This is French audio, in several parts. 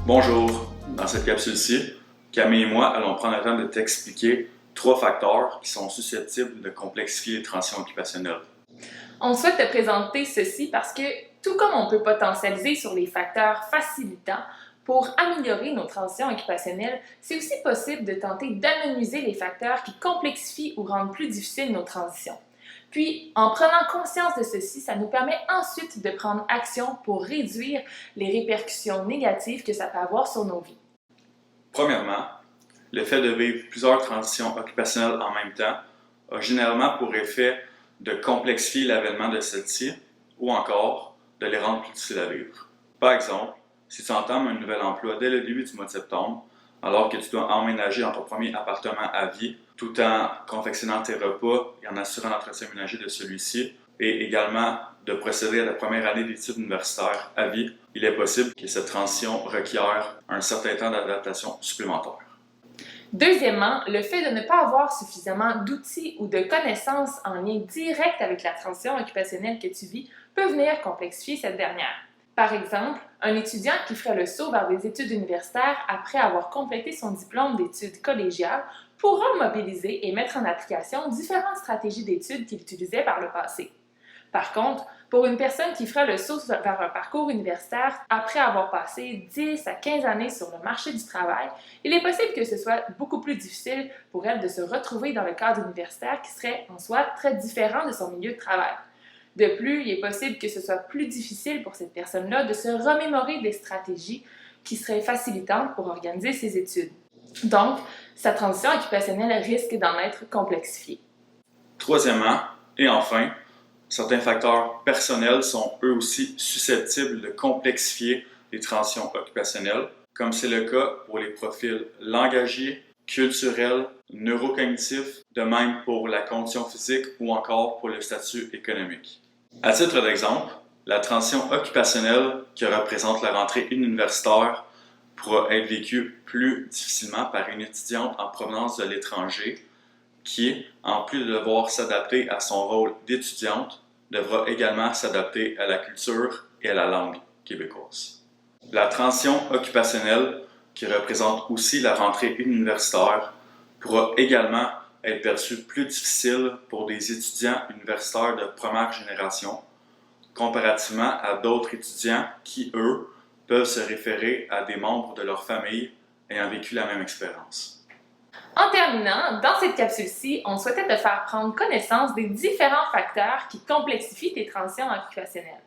Bonjour, dans cette capsule-ci, Camille et moi allons prendre le temps de t'expliquer 3 facteurs qui sont susceptibles de complexifier les transitions occupationnelles. On souhaite te présenter ceci parce que, tout comme on peut potentialiser sur les facteurs facilitants pour améliorer nos transitions occupationnelles, c'est aussi possible de tenter d'amenuiser les facteurs qui complexifient ou rendent plus difficiles nos transitions. Puis, en prenant conscience de ceci, ça nous permet ensuite de prendre action pour réduire les répercussions négatives que ça peut avoir sur nos vies. Premièrement, le fait de vivre plusieurs transitions occupationnelles en même temps a généralement pour effet de complexifier l'avènement de celles-ci ou encore de les rendre plus difficiles à vivre. Par exemple, si tu entames un nouvel emploi dès le début du mois de septembre, alors que tu dois emménager dans ton premier appartement à vie, tout en confectionnant tes repas et en assurant l'entretien ménager de celui-ci, et également de procéder à la première année d'études universitaires à vie, il est possible que cette transition requiert un certain temps d'adaptation supplémentaire. Deuxièmement, le fait de ne pas avoir suffisamment d'outils ou de connaissances en lien direct avec la transition occupationnelle que tu vis peut venir complexifier cette dernière. Par exemple, un étudiant qui ferait le saut vers des études universitaires après avoir complété son diplôme d'études collégiales pourra mobiliser et mettre en application différentes stratégies d'études qu'il utilisait par le passé. Par contre, pour une personne qui ferait le saut vers un parcours universitaire après avoir passé 10 à 15 années sur le marché du travail, il est possible que ce soit beaucoup plus difficile pour elle de se retrouver dans le cadre universitaire qui serait en soi très différent de son milieu de travail. De plus, il est possible que ce soit plus difficile pour cette personne-là de se remémorer des stratégies qui seraient facilitantes pour organiser ses études. Donc, sa transition occupationnelle risque d'en être complexifiée. Troisièmement, et enfin, certains facteurs personnels sont eux aussi susceptibles de complexifier les transitions occupationnelles, comme c'est le cas pour les profils langagiers, culturels, neurocognitifs, de même pour la condition physique ou encore pour le statut économique. À titre d'exemple, la transition occupationnelle qui représente la rentrée universitaire pourra être vécue plus difficilement par une étudiante en provenance de l'étranger qui, en plus de devoir s'adapter à son rôle d'étudiante, devra également s'adapter à la culture et à la langue québécoise. La transition occupationnelle, qui représente aussi la rentrée universitaire, pourra également être perçue plus difficile pour des étudiants universitaires de première génération, comparativement à d'autres étudiants qui, eux, peuvent se référer à des membres de leur famille ayant vécu la même expérience. En terminant, dans cette capsule-ci, on souhaitait te faire prendre connaissance des différents facteurs qui complexifient tes transitions occupationnelles.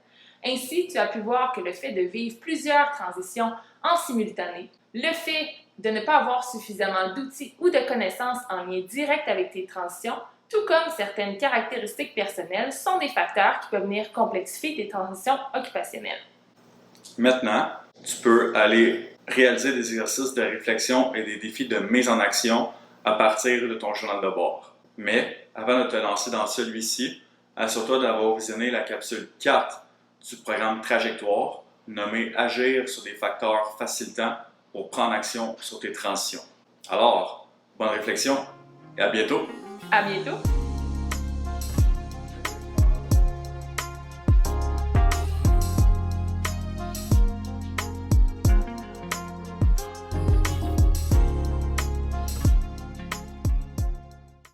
Ainsi, tu as pu voir que le fait de vivre plusieurs transitions en simultané, le fait de ne pas avoir suffisamment d'outils ou de connaissances en lien direct avec tes transitions, tout comme certaines caractéristiques personnelles, sont des facteurs qui peuvent venir complexifier tes transitions occupationnelles. Maintenant, tu peux aller réaliser des exercices de réflexion et des défis de mise en action à partir de ton journal de bord. Mais, avant de te lancer dans celui-ci, assure-toi d'avoir visionné la capsule 4 du programme Trajectoire, nommé Agir sur des facteurs facilitants pour prendre action sur tes transitions. Alors, bonne réflexion et à bientôt! À bientôt!